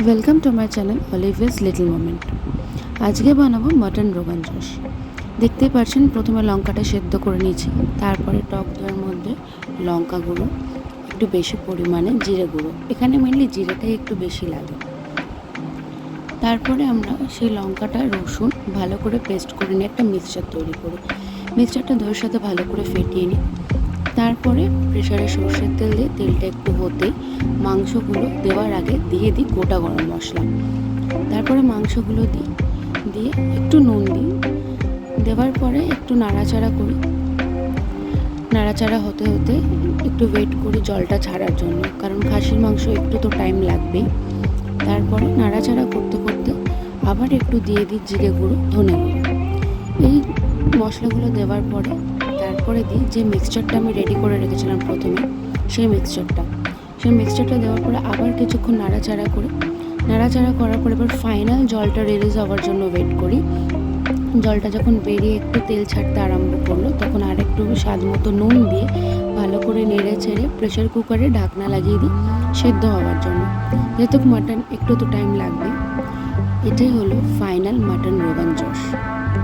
Welcome to my channel Olivia's little moment. আজকে বানাবো mutton rogan josh. দেখতেই পাচ্ছেন প্রথমে লঙ্কাটা সেদ্ধ করে নিয়েছি, তারপরে টক দইয়ের মধ্যে লঙ্কা গুঁড়ো, একটু বেশি পরিমাণে জিরে গুঁড়ো, এখানে মেনলি জিরেটাই একটু বেশি লাগে। তারপরে আমরা সেই লঙ্কাটা রসুন ভালো করে পেস্ট করে নিয়ে একটা মিক্সচার তৈরি করি। মিক্সচারটা দইয়ের সাথে ভালো করে ফেটিয়ে নিই। তারপরে প্রেসারে সর্ষের তেল দিয়ে তেলটা একটু হতেই মাংসগুলো দেওয়ার আগে দিয়ে দিই গোটা গরম মশলা। তারপরে মাংসগুলো দিয়ে একটু নুন দিই। দেওয়ার পরে একটু নাড়াচাড়া করি। নাড়াচাড়া হতে হতে একটু ওয়েট করি জলটা ছাড়ার জন্য, কারণ খাসির মাংস একটু তো টাইম লাগবেই। তারপরে নাড়াচাড়া করতে করতে আবার একটু দিয়ে দিই জিরে গুঁড়ো, ধনে গুঁড়ো। এই মশলাগুলো দেওয়ার পরে তারপরে দিই যে মিক্সচারটা আমি রেডি করে রেখেছিলাম প্রথমে, সেই মিক্সচারটা দেওয়ার পরে আবার কিছুক্ষণ নাড়াচাড়া করার পরে এবার ফাইনাল জলটা রিলিজ হওয়ার জন্য ওয়েট করি। জলটা যখন বেরিয়ে একটু তেল ছাড়তে আরম্ভ করলো, তখন আর একটু স্বাদ মতো নুন দিয়ে ভালো করে নেড়ে ছেড়ে প্রেশার কুকারে ঢাকনা লাগিয়ে দিই সেদ্ধ হওয়ার জন্য। যেহেতু মাটন একটু তো টাইম লাগবে। এটাই হলো ফাইনাল মাটন রোগান জোশ।